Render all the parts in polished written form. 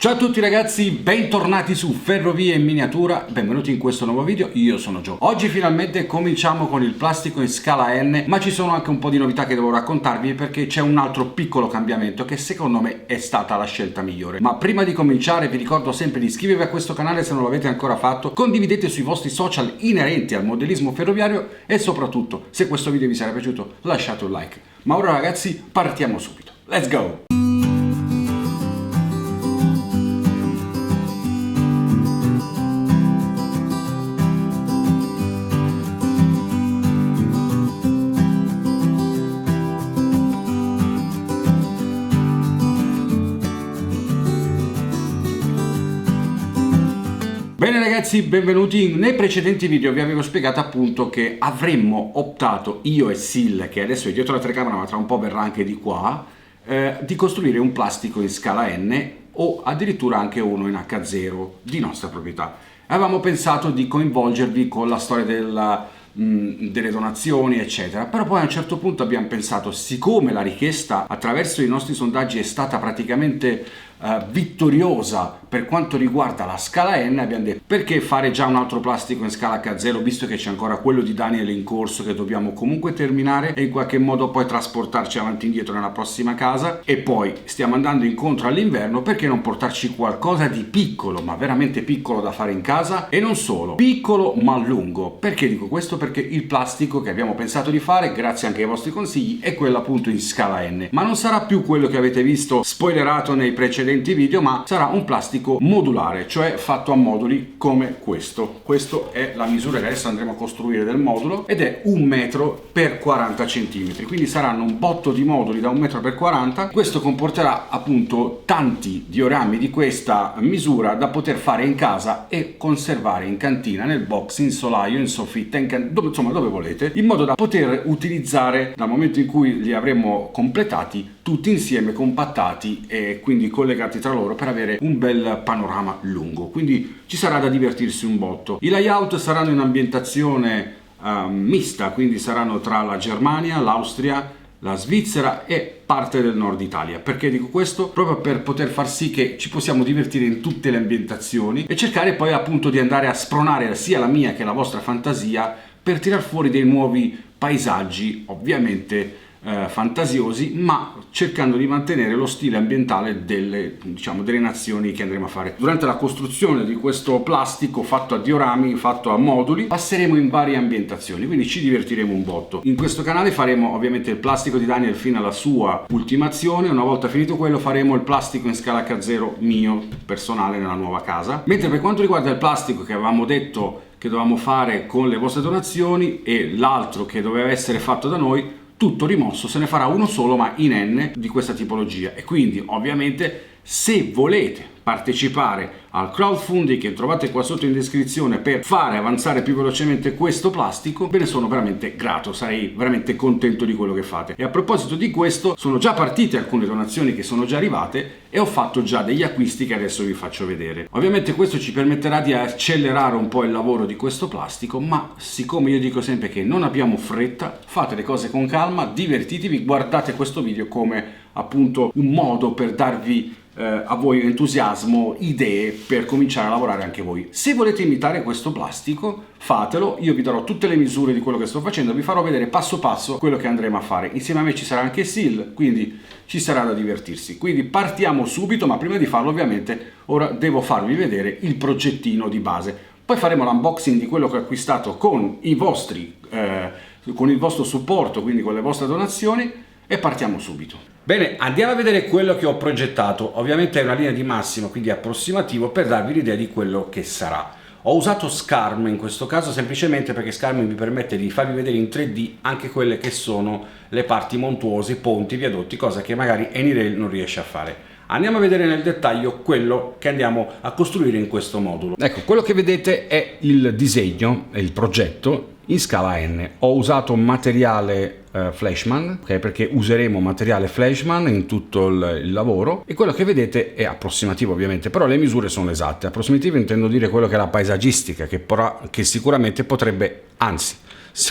Ciao a tutti ragazzi, bentornati su Ferrovie in Miniatura, benvenuti in questo nuovo video, io sono Gio. Oggi finalmente cominciamo con il plastico in scala N, ma ci sono anche un po' di novità che devo raccontarvi perché c'è un altro piccolo cambiamento che secondo me è stata la scelta migliore. Ma prima di cominciare vi ricordo sempre di iscrivervi a questo canale se non l'avete ancora fatto, condividete sui vostri social inerenti al modellismo ferroviario e soprattutto, se questo video vi sarà piaciuto, lasciate un like. Ma ora ragazzi, partiamo subito. Let's go! Bene ragazzi, benvenuti. Nei precedenti video vi avevo spiegato appunto che avremmo optato io e Sil, che adesso è dietro la telecamera ma tra un po' verrà anche di qua, di costruire un plastico in scala N o addirittura anche uno in H0 di nostra proprietà. Avevamo pensato di coinvolgervi con la storia delle donazioni eccetera, però poi a un certo punto abbiamo pensato, siccome la richiesta attraverso i nostri sondaggi è stata praticamente vittoriosa per quanto riguarda la scala N, abbiamo detto perché fare già un altro plastico in scala H0 visto che c'è ancora quello di Daniel in corso che dobbiamo comunque terminare e in qualche modo poi trasportarci avanti e indietro nella prossima casa, e poi stiamo andando incontro all'inverno, perché non portarci qualcosa di piccolo, ma veramente piccolo da fare in casa, e non solo piccolo ma lungo. Perché dico questo? Perché il plastico che abbiamo pensato di fare, grazie anche ai vostri consigli, è quello appunto in scala N, ma non sarà più quello che avete visto spoilerato nei precedenti video, ma sarà un plastico modulare, cioè fatto a moduli come questo. Questo è la misura che adesso andremo a costruire del modulo ed è 1 metro per 40 cm, quindi saranno un botto di moduli da 1 metro per 40. Questo comporterà appunto tanti diorami di questa misura da poter fare in casa e conservare in cantina, nel box, in solaio, in soffitta, insomma dove volete, in modo da poter utilizzare dal momento in cui li avremo completati tutti insieme, compattati e quindi collegati tra loro per avere un bel panorama lungo. Quindi ci sarà da divertirsi un botto. I layout saranno in ambientazione mista, quindi saranno tra la Germania, l'Austria, la Svizzera e parte del nord Italia. Perché dico questo? Proprio per poter far sì che ci possiamo divertire in tutte le ambientazioni e cercare poi appunto di andare a spronare sia la mia che la vostra fantasia per tirar fuori dei nuovi paesaggi, ovviamente fantasiosi, ma cercando di mantenere lo stile ambientale delle nazioni che andremo a fare. Durante la costruzione di questo plastico fatto a diorami, fatto a moduli, passeremo in varie ambientazioni, quindi ci divertiremo un botto. In questo canale faremo ovviamente il plastico di Daniel fino alla sua ultimazione. Una volta finito quello faremo il plastico in scala H0 mio personale nella nuova casa, mentre per quanto riguarda il plastico che avevamo detto che dovevamo fare con le vostre donazioni e l'altro che doveva essere fatto da noi, tutto rimosso, se ne farà uno solo ma in N di questa tipologia. E quindi ovviamente se volete partecipare al crowdfunding che trovate qua sotto in descrizione per fare avanzare più velocemente questo plastico, ve ne sono veramente grato, sarei veramente contento di quello che fate. E a proposito di questo, sono già partite alcune donazioni che sono già arrivate e ho fatto già degli acquisti che adesso vi faccio vedere. Ovviamente questo ci permetterà di accelerare un po' il lavoro di questo plastico, ma siccome io dico sempre che non abbiamo fretta, fate le cose con calma, divertitevi, guardate questo video come appunto un modo per darvi a voi entusiasmo, idee per cominciare a lavorare anche voi. Se volete imitare questo plastico, fatelo, io vi darò tutte le misure di quello che sto facendo, vi farò vedere passo passo quello che andremo a fare. Insieme a me ci sarà anche Sil, quindi ci sarà da divertirsi. Quindi partiamo subito, ma prima di farlo ovviamente ora devo farvi vedere il progettino di base. Poi faremo l'unboxing di quello che ho acquistato con i vostri, con il vostro supporto, quindi con le vostre donazioni, e partiamo subito. Bene, andiamo a vedere quello che ho progettato. Ovviamente è una linea di massimo, quindi approssimativo, per darvi l'idea di quello che sarà. Ho usato Scarm in questo caso semplicemente perché Scarm mi permette di farvi vedere in 3D anche quelle che sono le parti montuose, ponti, viadotti, cosa che magari AnyRail non riesce a fare. Andiamo a vedere nel dettaglio quello che andiamo a costruire in questo modulo. Ecco, quello che vedete è il disegno, è il progetto in scala N. Ho usato materiale Flashman, okay, perché useremo materiale Flashman in tutto il lavoro, e quello che vedete è approssimativo ovviamente, però le misure sono esatte. Approssimativo intendo dire quello che è la paesaggistica, che sicuramente potrebbe, anzi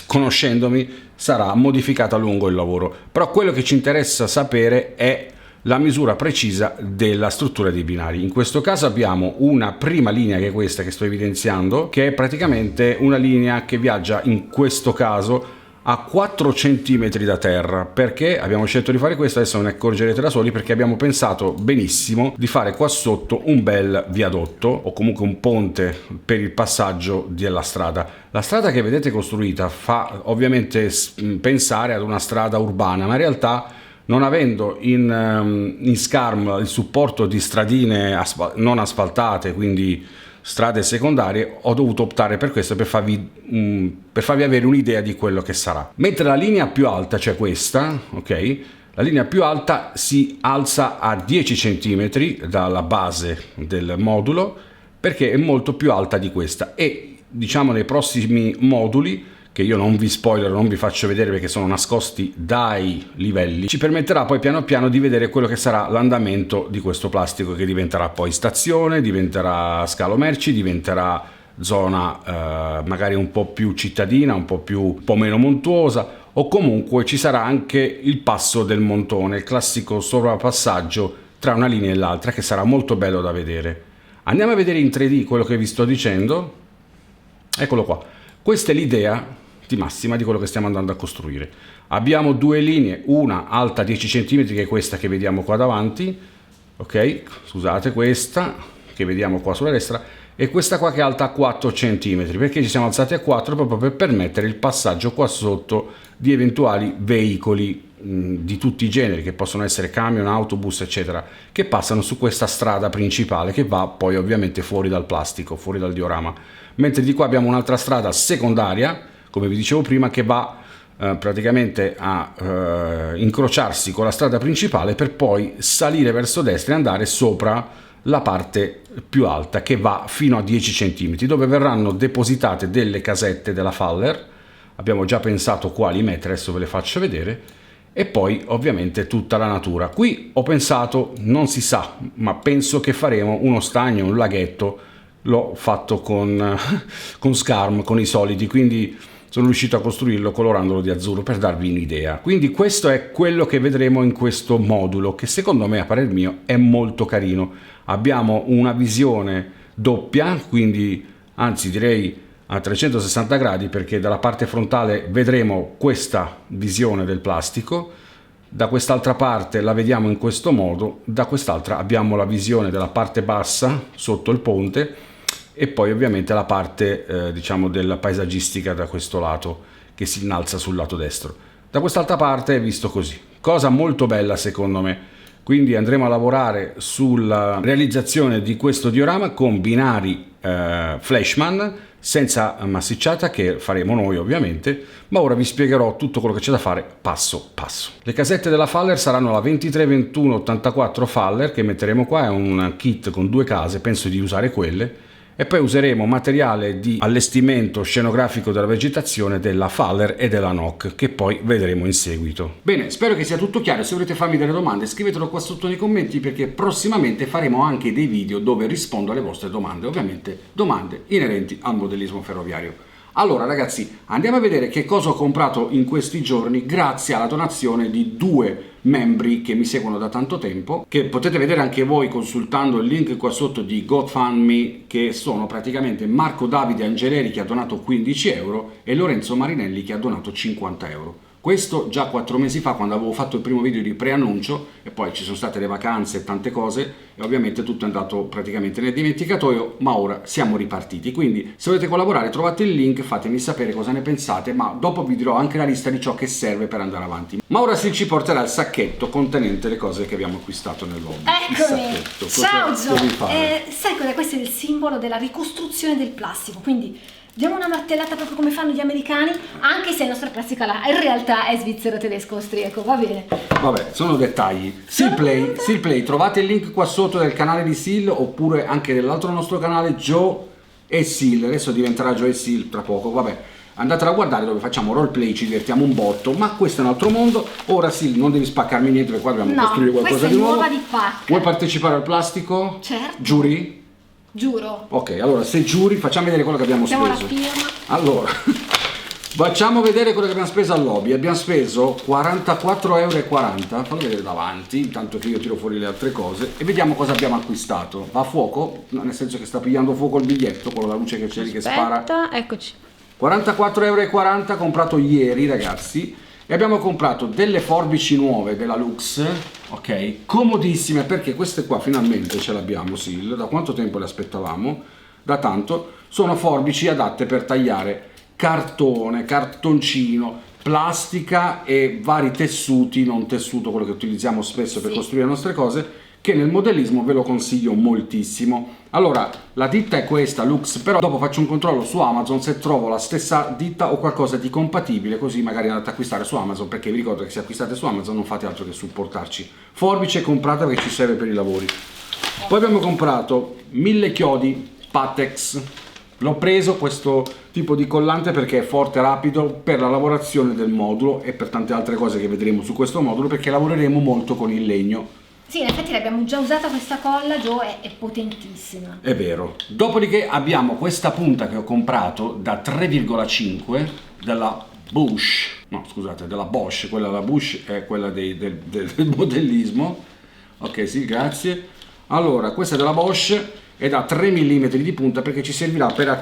conoscendomi, sarà modificata lungo il lavoro, però quello che ci interessa sapere è la misura precisa della struttura dei binari. In questo caso abbiamo una prima linea, che è questa che sto evidenziando, che è praticamente una linea che viaggia in questo caso a 4 cm da terra. Perché abbiamo scelto di fare questo? Adesso ne accorgerete da soli, perché abbiamo pensato benissimo di fare qua sotto un bel viadotto o comunque un ponte per il passaggio della strada. La strada che vedete costruita fa ovviamente pensare ad una strada urbana, ma in realtà, non avendo in SCARM il supporto di stradine non asfaltate, quindi strade secondarie, ho dovuto optare per questo per farvi avere un'idea di quello che sarà. Mentre la linea più alta, cioè questa, ok? La linea più alta si alza a 10 cm dalla base del modulo, perché è molto più alta di questa, e diciamo nei prossimi moduli, che io non vi spoilerò, non vi faccio vedere perché sono nascosti dai livelli, ci permetterà poi piano piano di vedere quello che sarà l'andamento di questo plastico, che diventerà poi stazione, diventerà scalo merci, diventerà zona magari un po' più cittadina, un po' meno montuosa, o comunque ci sarà anche il passo del montone, il classico sovrapassaggio tra una linea e l'altra, che sarà molto bello da vedere. Andiamo a vedere in 3D quello che vi sto dicendo. Eccolo qua. Questa è l'idea di massima di quello che stiamo andando a costruire. Abbiamo due linee, una alta 10 cm, che è questa che vediamo qua davanti, ok? Scusate, questa che vediamo qua sulla destra, e questa qua che è alta 4 cm. Perché ci siamo alzati a 4? Proprio per permettere il passaggio qua sotto di eventuali veicoli di tutti i generi, che possono essere camion, autobus, eccetera, che passano su questa strada principale, che va poi ovviamente fuori dal plastico, fuori dal diorama. Mentre di qua abbiamo un'altra strada secondaria, come vi dicevo prima, che va praticamente a incrociarsi con la strada principale, per poi salire verso destra e andare sopra la parte più alta, che va fino a 10 cm, dove verranno depositate delle casette della Faller. Abbiamo già pensato quali mettere, adesso ve le faccio vedere, e poi ovviamente tutta la natura. Qui ho pensato, non si sa, ma penso che faremo uno stagno, un laghetto. L'ho fatto con SCARM, con i solidi, quindi sono riuscito a costruirlo colorandolo di azzurro, per darvi un'idea. Quindi questo è quello che vedremo in questo modulo, che secondo me, a parer mio, è molto carino. Abbiamo una visione doppia, quindi anzi direi a 360 gradi, perché dalla parte frontale vedremo questa visione del plastico, da quest'altra parte la vediamo in questo modo, da quest'altra abbiamo la visione della parte bassa sotto il ponte, e poi ovviamente la parte diciamo della paesaggistica da questo lato, che si innalza sul lato destro. Da quest'altra parte è visto così, cosa molto bella secondo me. Quindi andremo a lavorare sulla realizzazione di questo diorama con binari Flashman, senza massicciata, che faremo noi ovviamente, ma ora vi spiegherò tutto quello che c'è da fare passo passo. Le casette della Faller saranno la 23, 21, 84 Faller, che metteremo qua, è un kit con due case, penso di usare quelle, e poi useremo materiale di allestimento scenografico della vegetazione della Faller e della NOC, che poi vedremo in seguito. Bene, spero che sia tutto chiaro. Se volete farmi delle domande, scrivetelo qua sotto nei commenti, perché prossimamente faremo anche dei video dove rispondo alle vostre domande, ovviamente domande inerenti al modellismo ferroviario. Allora ragazzi, andiamo a vedere che cosa ho comprato in questi giorni grazie alla donazione di due membri che mi seguono da tanto tempo, che potete vedere anche voi consultando il link qua sotto di GoFundMe, che sono praticamente Marco Davide Angeleri, che ha donato 15 euro, e Lorenzo Marinelli, che ha donato 50 euro. Questo già 4 mesi fa, quando avevo fatto il primo video di preannuncio, e poi ci sono state le vacanze e tante cose, e ovviamente tutto è andato praticamente nel dimenticatoio, ma ora siamo ripartiti. Quindi se volete collaborare trovate il link, fatemi sapere cosa ne pensate, ma dopo vi dirò anche la lista di ciò che serve per andare avanti. Ma ora si ci porterà il sacchetto contenente le cose che abbiamo acquistato nel lobby. Eccomi! Ciao Gio! Sai cosa? Questo è il simbolo della ricostruzione del plastico, quindi diamo una martellata proprio come fanno gli americani, anche se il nostro plastica là in realtà è svizzero, tedesco, austriaco, va bene? Vabbè, sono dettagli. Sealplay, trovate il link qua sotto del canale di Seal, oppure anche dell'altro nostro canale, Joe e Seal. Adesso diventerà Joe e Seal tra poco, vabbè. Andatela a guardare, dove facciamo roleplay, ci divertiamo un botto, ma questo è un altro mondo. Ora Seal, non devi spaccarmi niente, perché qua dobbiamo costruire qualcosa di nuovo. Nuova di pacca. Vuoi partecipare al plastico? Certo. Giuri? Giuro. Ok, allora se giuri facciamo vedere quello che abbiamo speso. La firma. Allora, Facciamo vedere quello che abbiamo speso al lobby. Abbiamo speso 44,40 €, fallo vedere davanti, intanto che io tiro fuori le altre cose e vediamo cosa abbiamo acquistato. Va a fuoco? No, nel senso che sta pigliando fuoco il biglietto, quello la luce che c'è lì che spara. Eccoci. 44,40 € comprato ieri, ragazzi. E abbiamo comprato delle forbici nuove della Lux, ok? Comodissime, perché queste qua finalmente ce l'abbiamo, Sil. Da quanto tempo le aspettavamo? Da tanto. Sono forbici adatte per tagliare cartone, cartoncino, plastica e vari tessuti, non tessuto, quello che utilizziamo spesso per costruire le nostre cose, che nel modellismo ve lo consiglio moltissimo. Allora, la ditta è questa, Lux, però dopo faccio un controllo su Amazon se trovo la stessa ditta o qualcosa di compatibile, così magari andate ad acquistare su Amazon, perché vi ricordo che se acquistate su Amazon non fate altro che supportarci. Forbice comprata perché ci serve per i lavori. Poi abbiamo comprato 1000 chiodi Pattex. L'ho preso questo tipo di collante perché è forte e rapido per la lavorazione del modulo e per tante altre cose che vedremo su questo modulo, perché lavoreremo molto con il legno. Sì, in effetti l'abbiamo già usata questa colla, Joe, è potentissima. È vero. Dopodiché abbiamo questa punta che ho comprato da 3,5 della Bosch. No, scusate, della Bosch. Quella della Bosch è quella del modellismo. Ok, sì, grazie. Allora, questa è della Bosch. È da 3 mm di punta perché ci servirà per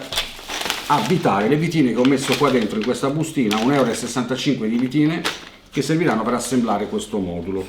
avvitare le vitine che ho messo qua dentro in questa bustina, 1,65 € di vitine che serviranno per assemblare questo modulo.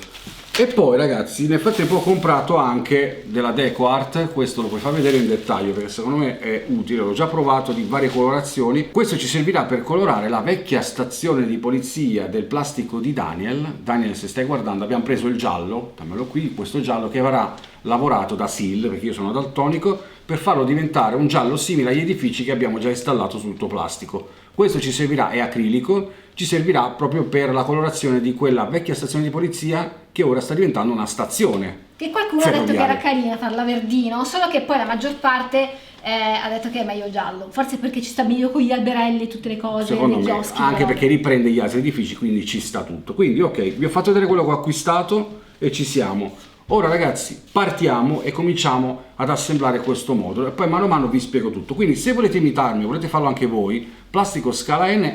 E poi ragazzi, nel frattempo ho comprato anche della DecoArt, questo lo puoi far vedere in dettaglio perché secondo me è utile, l'ho già provato di varie colorazioni. Questo ci servirà per colorare la vecchia stazione di polizia del plastico di Daniel. Daniel, se stai guardando, abbiamo preso il giallo, dammelo qui, questo giallo che verrà lavorato da Sil, perché io sono daltonico, per farlo diventare un giallo simile agli edifici che abbiamo già installato sul tuo plastico. Questo ci servirà, è acrilico, ci servirà proprio per la colorazione di quella vecchia stazione di polizia che ora sta diventando una stazione. Che qualcuno ha detto che era carina farla verdino, solo che poi la maggior parte ha detto che è meglio giallo. Forse perché ci sta meglio con gli alberelli e tutte le cose. Secondo nei me, chioschi, anche però. perché riprende gli altri edifici, quindi ci sta tutto. Quindi ok, vi ho fatto vedere quello che ho acquistato e ci siamo. Ora ragazzi, partiamo e cominciamo ad assemblare questo modulo e poi mano a mano vi spiego tutto. Quindi se volete imitarmi, volete farlo anche voi, plastico scala N,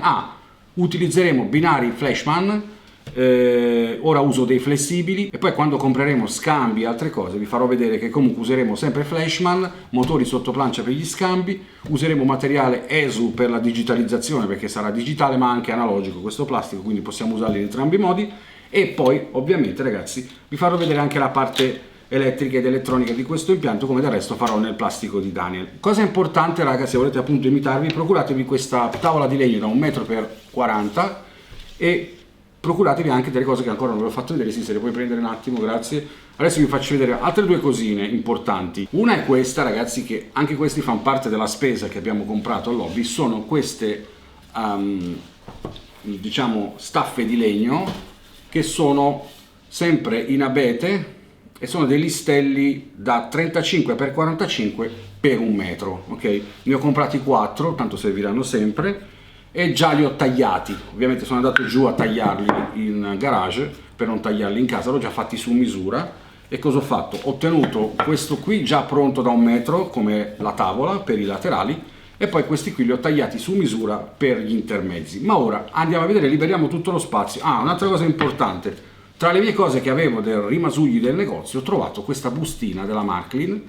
utilizzeremo binari Flashman, ora uso dei flessibili e poi quando compreremo scambi e altre cose vi farò vedere che comunque useremo sempre Flashman, motori sotto plancia per gli scambi, useremo materiale ESU per la digitalizzazione perché sarà digitale ma anche analogico questo plastico, quindi possiamo usarlo in entrambi i modi. E poi ovviamente ragazzi vi farò vedere anche la parte elettrica ed elettronica di questo impianto, come del resto farò nel plastico di Daniel. Cosa importante ragazzi, se volete appunto imitarvi, procuratevi questa tavola di legno da 1,40 m e procuratevi anche delle cose che ancora non vi ho fatto vedere. Sì, se le puoi prendere un attimo, grazie. Adesso vi faccio vedere altre due cosine importanti. Una è questa ragazzi, che anche questi fanno parte della spesa che abbiamo comprato al lobby, sono queste diciamo staffe di legno che sono sempre in abete e sono dei listelli da 35 x 45 per 1 metro, ok? Ne ho comprati 4, tanto serviranno sempre, e già li ho tagliati. Ovviamente sono andato giù a tagliarli in garage per non tagliarli in casa, l'ho già fatti su misura. E cosa ho fatto? Ho tenuto questo qui già pronto da 1 metro come la tavola per i laterali e poi questi qui li ho tagliati su misura per gli intermezzi. Ma ora andiamo a vedere, liberiamo tutto lo spazio. Un'altra cosa importante, tra le mie cose che avevo del rimasugli del negozio ho trovato questa bustina della Marklin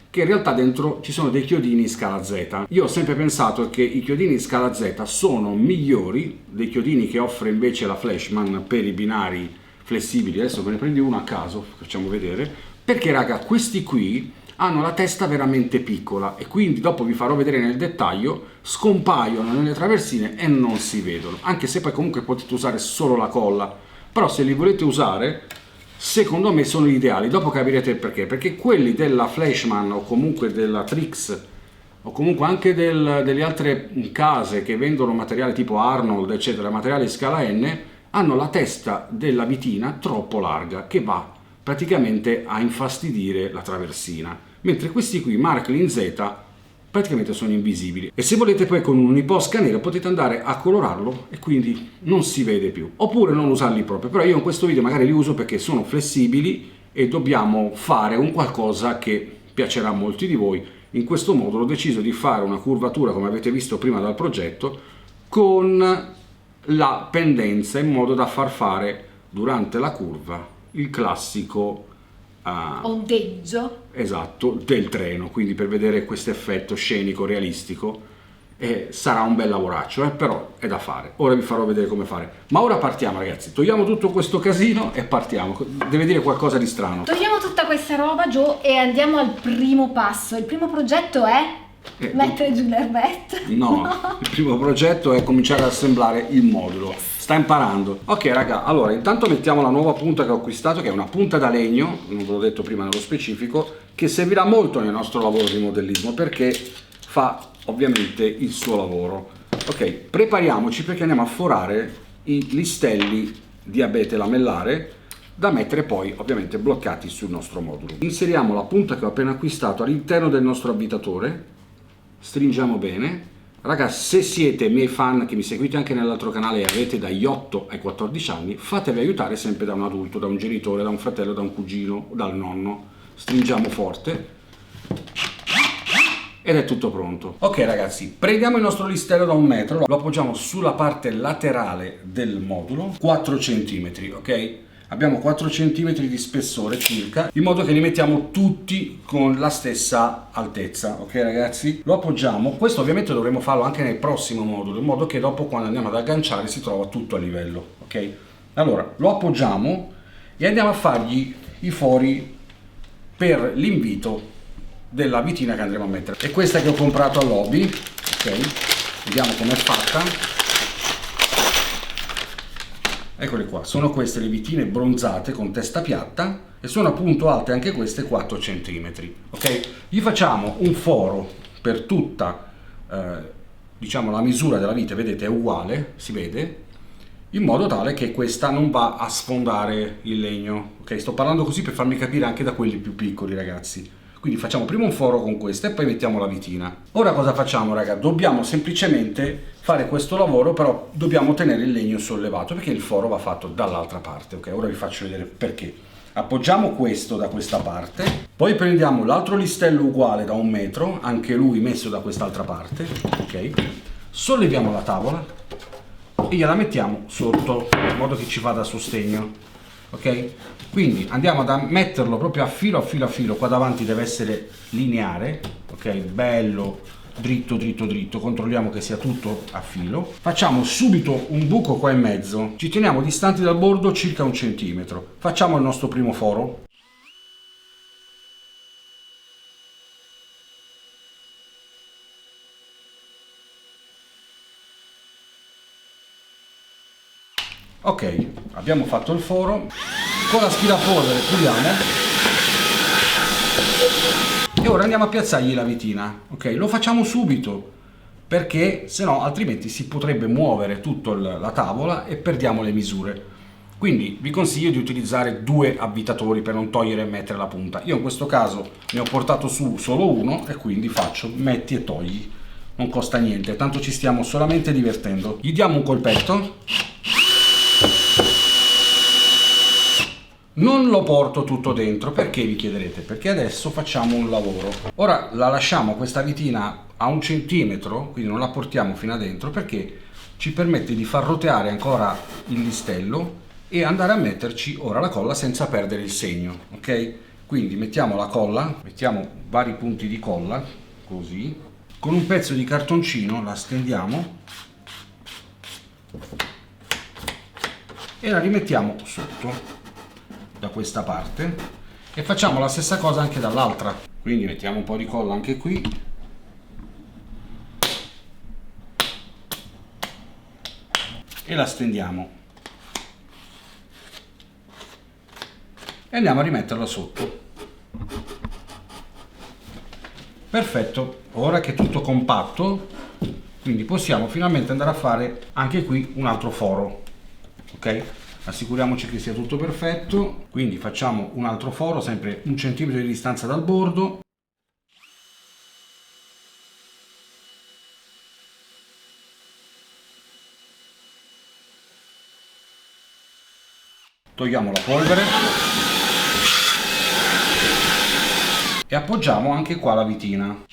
che in realtà dentro ci sono dei chiodini in scala Z. Io ho sempre pensato che i chiodini in scala Z sono migliori dei chiodini che offre invece la Flashman per i binari flessibili. Adesso ve ne prendi uno a caso, facciamo vedere, perché raga questi qui hanno la testa veramente piccola e quindi dopo vi farò vedere nel dettaglio, scompaiono nelle traversine e non si vedono, anche se poi comunque potete usare solo la colla, però se li volete usare secondo me sono ideali, dopo capirete il perché quelli della Flashman o comunque della Trix o comunque anche delle altre case che vendono materiale tipo Arnold eccetera, materiale in scala N, hanno la testa della vitina troppo larga che va praticamente a infastidire la traversina, mentre questi qui Marklin Z praticamente sono invisibili. E se volete poi con un uniposca nero potete andare a colorarlo e quindi non si vede più, oppure non usarli proprio. Però io in questo video magari li uso perché sono flessibili e dobbiamo fare un qualcosa che piacerà a molti di voi. In questo modo ho deciso di fare una curvatura come avete visto prima dal progetto con la pendenza, in modo da far fare durante la curva il classico ondeggio, esatto, del treno, quindi per vedere questo effetto scenico realistico. Sarà un bel lavoraccio, però è da fare. Ora vi farò vedere come fare, ma ora partiamo, ragazzi. Togliamo tutto questo casino e partiamo. Deve dire qualcosa di strano. Togliamo tutta questa roba, Gio, e andiamo al primo passo. Il primo progetto è mettere giù l'erbette. No, il primo progetto è cominciare ad assemblare il modulo. Sta imparando. Ok, raga, allora intanto mettiamo la nuova punta che ho acquistato, che è una punta da legno, non ve l'ho detto prima nello specifico, che servirà molto nel nostro lavoro di modellismo, perché fa ovviamente il suo lavoro. Ok, prepariamoci, perché andiamo a forare i listelli di abete lamellare da mettere poi ovviamente bloccati sul nostro modulo. Inseriamo la punta che ho appena acquistato all'interno del nostro abitatore, stringiamo bene. Ragazzi, se siete miei fan che mi seguite anche nell'altro canale e avete dagli 8 ai 14 anni, fatevi aiutare sempre da un adulto, da un genitore, da un fratello, da un cugino, dal nonno. Stringiamo forte ed è tutto pronto. Ok ragazzi, prendiamo il nostro listello da 1 metro, lo appoggiamo sulla parte laterale del modulo, 4 cm, ok? Abbiamo 4 cm di spessore circa, in modo che li mettiamo tutti con la stessa altezza, ok ragazzi? Lo appoggiamo. Questo ovviamente dovremo farlo anche nel prossimo modulo, in modo che dopo, quando andiamo ad agganciare, si trova tutto a livello, ok? Allora, lo appoggiamo e andiamo a fargli i fori per l'invito della vitina che andremo a mettere. È questa che ho comprato all'Hobby, ok? Vediamo com'è fatta. Eccole qua, sono queste le vitine bronzate con testa piatta e sono appunto alte anche queste 4 cm, ok? Gli facciamo un foro per tutta, diciamo, la misura della vite, vedete è uguale, si vede, in modo tale che questa non va a sfondare il legno, ok? Sto parlando così per farmi capire anche da quelli più piccoli, ragazzi. Quindi facciamo prima un foro con questa e poi mettiamo la vitina. Ora cosa facciamo, raga? Dobbiamo semplicemente fare questo lavoro, però dobbiamo tenere il legno sollevato, perché il foro va fatto dall'altra parte, ok? Ora vi faccio vedere perché. Appoggiamo questo da questa parte, poi prendiamo l'altro listello uguale da 1 metro, anche lui messo da quest'altra parte, ok? Solleviamo la tavola e gliela mettiamo sotto, in modo che ci vada a sostegno, ok? Quindi andiamo a metterlo proprio a filo, qua davanti deve essere lineare, ok? Bello, dritto, dritto, dritto, controlliamo che sia tutto a filo. Facciamo subito un buco qua in mezzo, ci teniamo distanti dal bordo circa 1 centimetro. Facciamo il nostro primo foro. Ok, abbiamo fatto il foro, con l'aspirapolvere chiudiamo e ora andiamo a piazzargli la vitina, ok? Lo facciamo subito, perché se no altrimenti si potrebbe muovere tutta la tavola e perdiamo le misure. Quindi vi consiglio di utilizzare 2 avvitatori per non togliere e mettere la punta. Io in questo caso ne ho portato su solo uno e quindi faccio metti e togli, non costa niente, tanto ci stiamo solamente divertendo. Gli diamo un colpetto. Non lo porto tutto dentro, perché vi chiederete? Perché adesso facciamo un lavoro. Ora la lasciamo questa vitina a 1 centimetro, quindi non la portiamo fino a dentro, perché ci permette di far roteare ancora il listello e andare a metterci ora la colla senza perdere il segno, ok? Quindi mettiamo la colla, mettiamo vari punti di colla, così. Con un pezzo di cartoncino la stendiamo e la rimettiamo sotto da questa parte e facciamo la stessa cosa anche dall'altra. Quindi mettiamo un po' di colla anche qui e la stendiamo e andiamo a rimetterla sotto. Perfetto, ora che è tutto compatto, quindi possiamo finalmente andare a fare anche qui un altro foro, ok? Assicuriamoci che sia tutto perfetto, quindi facciamo un altro foro, sempre 1 centimetro di distanza dal bordo. Togliamo la polvere e appoggiamo anche qua la vitina.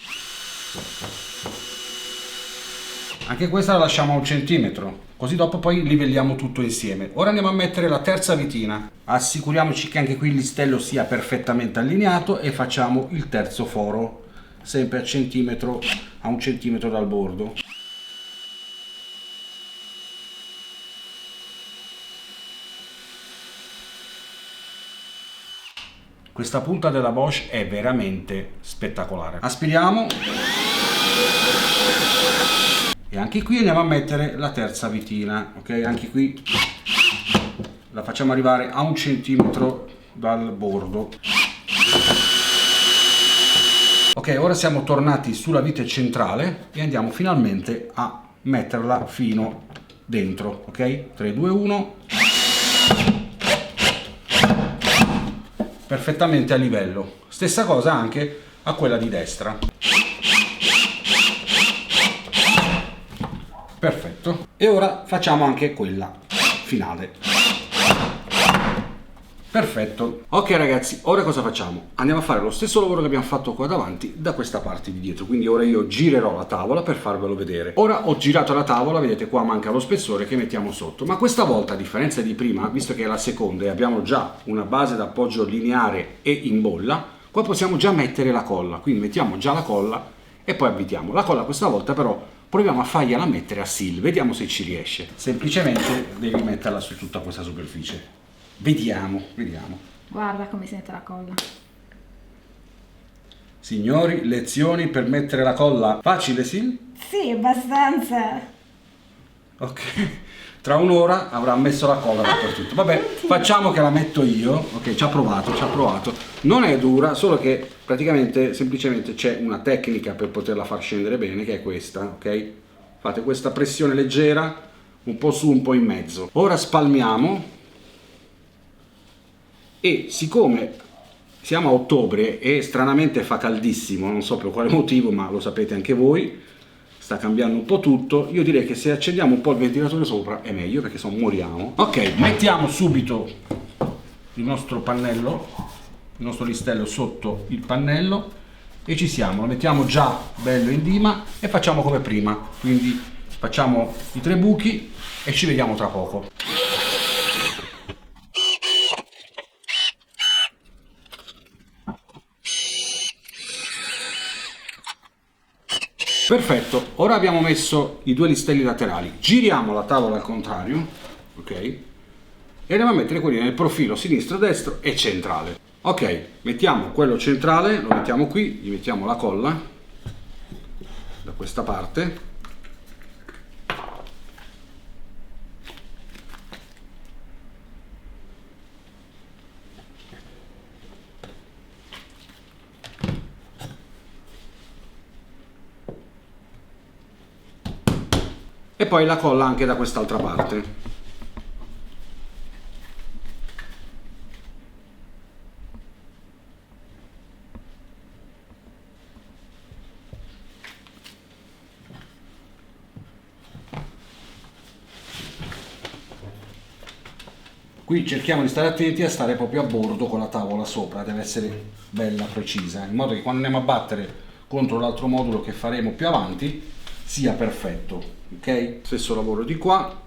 Anche questa la lasciamo a 1 centimetro, così dopo poi livelliamo tutto insieme. Ora andiamo a mettere la terza vitina. Assicuriamoci che anche qui il listello sia perfettamente allineato e facciamo il terzo foro, sempre a 1 centimetro dal bordo. Questa punta della Bosch è veramente spettacolare. Aspiriamo. E anche qui andiamo a mettere la terza vitina, ok? Anche qui la facciamo arrivare a 1 centimetro dal bordo. Ok, ora siamo tornati sulla vite centrale e andiamo finalmente a metterla fino dentro, ok? 3, 2, 1. Perfettamente a livello. Stessa cosa anche a quella di destra. Perfetto. E ora facciamo anche quella finale. Perfetto. Ok ragazzi, ora cosa facciamo? Andiamo a fare lo stesso lavoro che abbiamo fatto qua davanti da questa parte di dietro. Quindi ora io girerò la tavola per farvelo vedere. Ora ho girato la tavola, vedete qua manca lo spessore che mettiamo sotto. Ma questa volta, a differenza di prima, visto che è la seconda e abbiamo già una base d'appoggio lineare e in bolla, qua possiamo già mettere la colla. Quindi mettiamo già la colla e poi avvitiamo. La colla questa volta però proviamo a fargliela mettere a seal, vediamo se ci riesce. Semplicemente devi metterla su tutta questa superficie. Vediamo. Guarda come si mette la colla. Signori, lezioni per mettere la colla. Facile, sì? Sì, abbastanza. Ok. Tra un'ora avrà messo la colla dappertutto. Vabbè, facciamo che la metto io. Ok, ci ha provato. Non è dura, solo che praticamente, semplicemente c'è una tecnica per poterla far scendere bene, che è questa, ok? Fate questa pressione leggera, un po' su, un po' in mezzo. Ora spalmiamo. E siccome siamo a ottobre e stranamente fa caldissimo, non so per quale motivo, ma lo sapete anche voi, sta cambiando un po' tutto, io direi che se accendiamo un po' il ventilatore sopra è meglio, perché se no moriamo. Ok, mettiamo subito il nostro pannello, il nostro listello sotto il pannello e ci siamo, lo mettiamo già bello in dima e facciamo come prima, quindi facciamo i 3 buchi e ci vediamo tra poco. Perfetto, ora abbiamo messo i 2 listelli laterali, giriamo la tavola al contrario, ok? E andiamo a mettere quelli nel profilo sinistro, destro e centrale. Ok, mettiamo quello centrale, lo mettiamo qui, gli mettiamo la colla da questa parte. E poi la colla anche da quest'altra parte. Qui cerchiamo di stare attenti a stare proprio a bordo con la tavola sopra, deve essere bella precisa, in modo che quando andiamo a battere contro l'altro modulo che faremo più avanti sia perfetto, ok? Stesso lavoro di qua.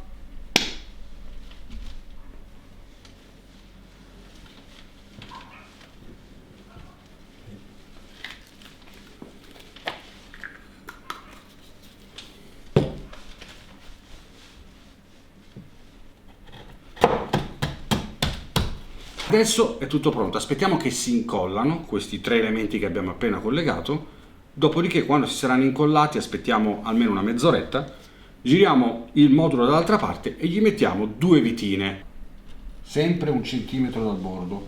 Adesso è tutto pronto, aspettiamo che si incollano questi 3 elementi che abbiamo appena collegato. Dopodiché, quando si saranno incollati, aspettiamo almeno una mezz'oretta, giriamo il modulo dall'altra parte e gli mettiamo 2 vitine, sempre 1 centimetro dal bordo.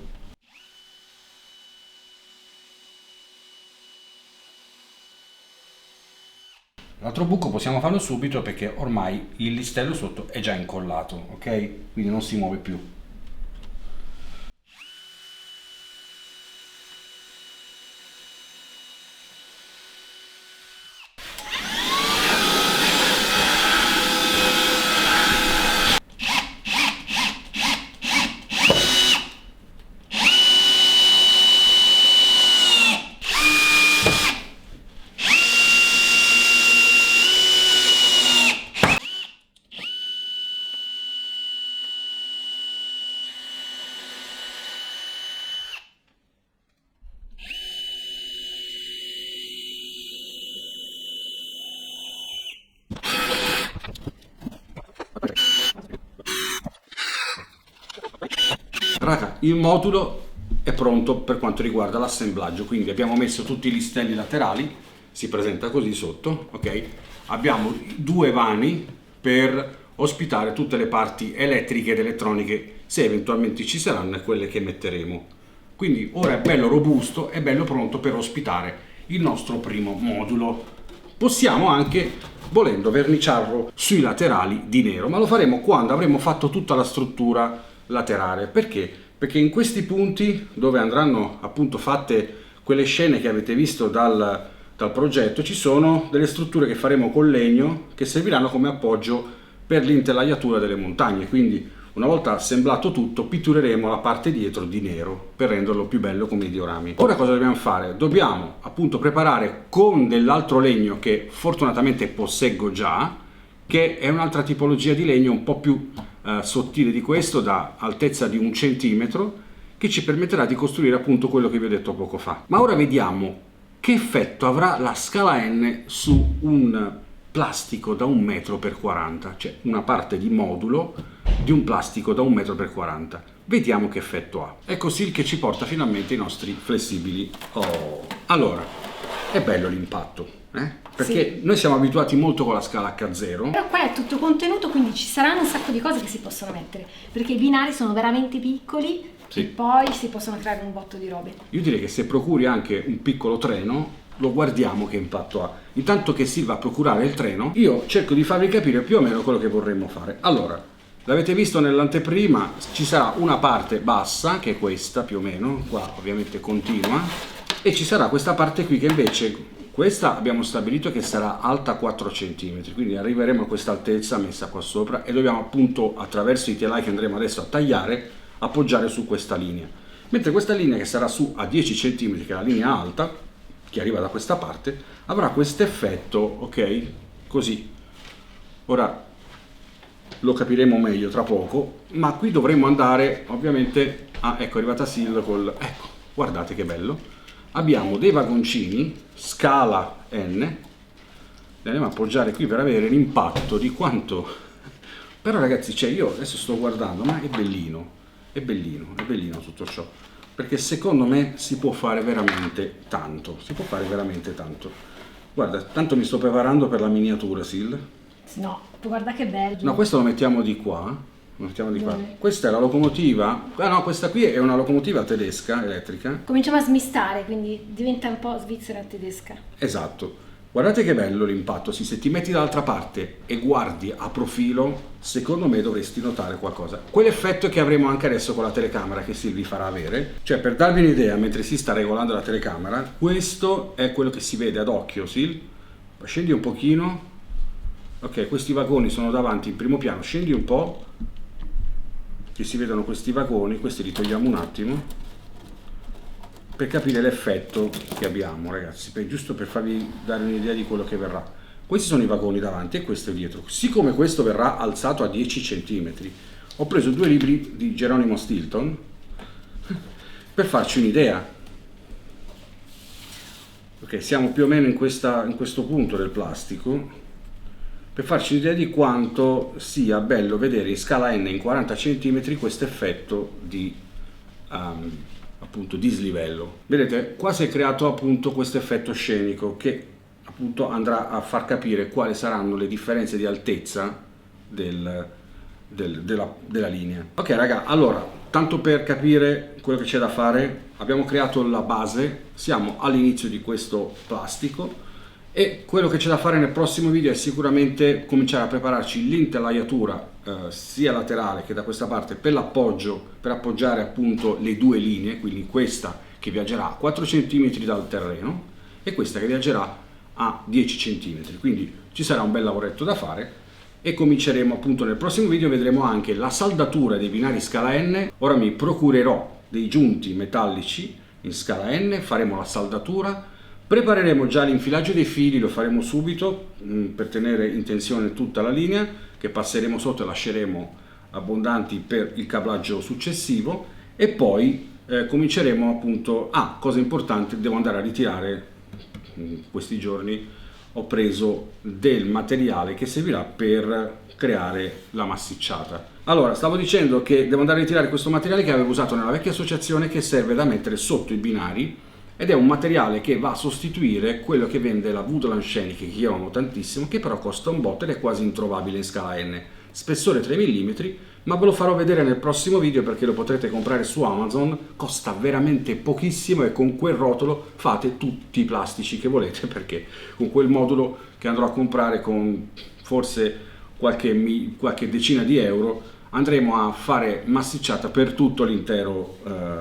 L'altro buco possiamo farlo subito perché ormai il listello sotto è già incollato, ok? Quindi non si muove più. il modulo è pronto per quanto riguarda l'assemblaggio, quindi abbiamo messo tutti i listelli laterali, si presenta così sotto, ok? Abbiamo 2 vani per ospitare tutte le parti elettriche ed elettroniche, se eventualmente ci saranno, e quelle che metteremo. Quindi ora è bello robusto, è bello pronto per ospitare il nostro primo modulo. Possiamo anche, volendo, verniciarlo sui laterali di nero, ma lo faremo quando avremo fatto tutta la struttura laterale. Perché? Perché in questi punti dove andranno appunto fatte quelle scene che avete visto dal progetto, ci sono delle strutture che faremo con legno che serviranno come appoggio per l'intelaiatura delle montagne. Quindi una volta assemblato tutto pittureremo la parte dietro di nero per renderlo più bello come i diorami. Ora cosa dobbiamo fare? Dobbiamo appunto preparare con dell'altro legno che fortunatamente posseggo già, che è un'altra tipologia di legno un po' più sottile di questo, da altezza di 1 centimetro, che ci permetterà di costruire appunto quello che vi ho detto poco fa. Ma ora vediamo che effetto avrà la scala N su un plastico da 1,40 m, cioè una parte di modulo di un plastico da 1,40 m. Vediamo che effetto ha. Ecco Sil che ci porta finalmente i nostri flessibili. Oh. Allora, è bello l'impatto, perché sì, noi siamo abituati molto con la scala H0. Però qua è tutto contenuto, quindi ci saranno un sacco di cose che si possono mettere, perché i binari sono veramente piccoli, sì, e poi si possono creare un botto di robe. Io direi che se procuri anche un piccolo treno, lo guardiamo che impatto ha. Intanto che si va a procurare il treno, io cerco di farvi capire più o meno quello che vorremmo fare. Allora, l'avete visto nell'anteprima, ci sarà una parte bassa, che è questa più o meno, qua ovviamente continua, e ci sarà questa parte qui che invece, questa abbiamo stabilito che sarà alta 4 cm, quindi arriveremo a questa altezza messa qua sopra e dobbiamo appunto, attraverso i telai che andremo adesso a tagliare, appoggiare su questa linea. Mentre questa linea che sarà su a 10 cm, che è la linea alta, che arriva da questa parte, avrà questo effetto, ok? Così. Ora lo capiremo meglio tra poco, ma qui dovremmo andare ovviamente a, ecco, è arrivata Sil col, ecco, guardate che bello. Abbiamo dei vagoncini scala N, li andiamo a appoggiare qui per avere l'impatto di quanto. Però ragazzi, cioè io adesso sto guardando, ma è bellino, è bellino, è bellino tutto ciò, perché secondo me si può fare veramente tanto, si può fare veramente tanto. Guarda, tanto mi sto preparando per la miniatura, Sil. No, guarda che bello. No, questo lo mettiamo di qua, lo mettiamo di qua. Questa è la locomotiva, ah no, questa qui è una locomotiva tedesca, elettrica. Cominciamo a smistare, quindi diventa un po' svizzera tedesca. Esatto. Guardate che bello l'impatto, sì, se ti metti dall'altra parte e guardi a profilo, secondo me dovresti notare qualcosa. Quell'effetto che avremo anche adesso con la telecamera che Sil vi farà avere, cioè per darvi un'idea, mentre si sta regolando la telecamera, questo è quello che si vede ad occhio, Sil. Scendi un pochino, ok, questi vagoni sono davanti in primo piano, scendi un po', che si vedono questi vagoni, questi li togliamo un attimo, per capire l'effetto che abbiamo, ragazzi, giusto per farvi dare un'idea di quello che verrà. Questi sono i vagoni davanti e questo è dietro. Siccome questo verrà alzato a 10 cm, ho preso 2 libri di Geronimo Stilton per farci un'idea. Ok, siamo più o meno in questo punto del plastico, per farci un'idea di quanto sia bello vedere in scala N in 40 cm questo effetto di appunto dislivello. Vedete, qua si è creato appunto questo effetto scenico che appunto andrà a far capire quali saranno le differenze di altezza della linea. Ok raga, allora, tanto per capire quello che c'è da fare, abbiamo creato la base, siamo all'inizio di questo plastico e quello che c'è da fare nel prossimo video è sicuramente cominciare a prepararci l'intelaiatura sia laterale che da questa parte per l'appoggio, per appoggiare appunto le 2 linee, quindi questa che viaggerà a 4 cm dal terreno e questa che viaggerà a 10 cm, quindi ci sarà un bel lavoretto da fare e cominceremo appunto nel prossimo video, vedremo anche la saldatura dei binari scala N. Ora mi procurerò dei giunti metallici in scala N, faremo la saldatura. Prepareremo già l'infilaggio dei fili, lo faremo subito per tenere in tensione tutta la linea che passeremo sotto e lasceremo abbondanti per il cablaggio successivo e poi cominceremo appunto, cosa importante, devo andare a ritirare in questi giorni ho preso del materiale che servirà per creare la massicciata. Allora, stavo dicendo che devo andare a ritirare questo materiale che avevo usato nella vecchia associazione, che serve da mettere sotto i binari, ed è un materiale che va a sostituire quello che vende la Woodland Scenic, che io amo tantissimo, che però costa un botto ed è quasi introvabile in scala N. Spessore 3 mm, ma ve lo farò vedere nel prossimo video perché lo potrete comprare su Amazon, costa veramente pochissimo e con quel rotolo fate tutti i plastici che volete, perché con quel modulo che andrò a comprare con forse qualche decina di euro andremo a fare massicciata per tutto l'intero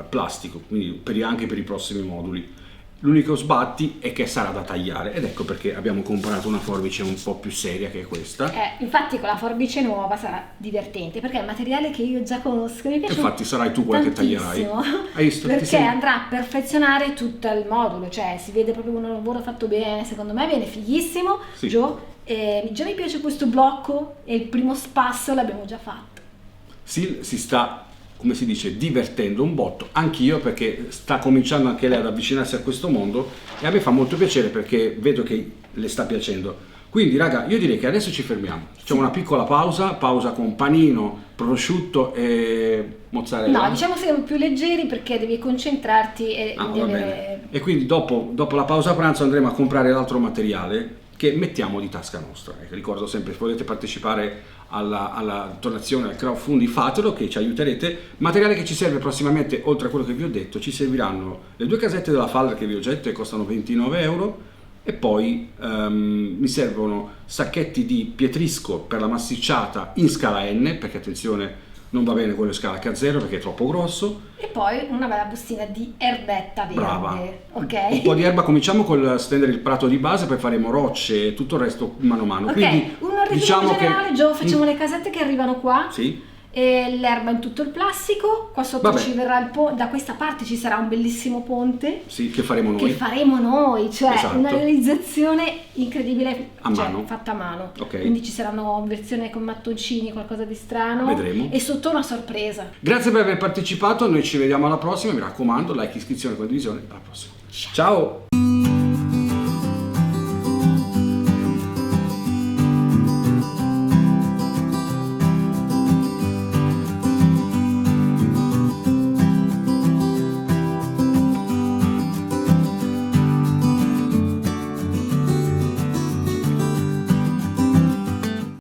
plastico, quindi anche per i prossimi moduli. L'unico sbatti è che sarà da tagliare ed ecco perché abbiamo comprato una forbice un po' più seria che è questa. Infatti con la forbice nuova sarà divertente perché è un materiale che io già conosco, mi piace. Infatti sarai tu quella che taglierai. Hai visto? Perché andrà a perfezionare tutto il modulo, cioè si vede proprio un lavoro fatto bene, secondo me viene fighissimo. Sì. Già mi piace questo blocco e il primo spasso l'abbiamo già fatto. Sil si sta, come si dice, divertendo un botto, anch'io, perché sta cominciando anche lei ad avvicinarsi a questo mondo e a me fa molto piacere perché vedo che le sta piacendo. Quindi raga, io direi che adesso ci fermiamo, facciamo una piccola pausa con panino, prosciutto e mozzarella. No, diciamo siamo più leggeri perché devi concentrarti e devi avere... E quindi dopo la pausa pranzo andremo a comprare l'altro materiale che mettiamo di tasca nostra. Ricordo sempre, se volete partecipare alla donazione, al crowdfunding, fatelo, che ci aiuterete. Materiale che ci serve prossimamente, oltre a quello che vi ho detto, ci serviranno le 2 casette della Faller che vi ho detto, che costano 29 euro, e poi mi servono sacchetti di pietrisco per la massicciata in scala N, perché attenzione, non va bene quello in scala K0 perché è troppo grosso. E poi una bella bustina di erbetta verde. Brava. Ok. Un po' di erba, cominciamo col stendere il prato di base, poi faremo rocce e tutto il resto mano a mano. Ok, quindi un diciamo generale, Gio, facciamo le casette che arrivano qua. Sì. E l'erba in tutto il plastico, qua sotto ci verrà il ponte, da questa parte ci sarà un bellissimo ponte. Sì, che faremo noi. Cioè esatto. Una realizzazione incredibile, mano. fatta a mano. Okay. Quindi ci saranno versione con mattoncini, qualcosa di strano. Vedremo. E sotto una sorpresa. Grazie per aver partecipato, noi ci vediamo alla prossima, mi raccomando, like, iscrizione, condivisione, alla prossima. Ciao.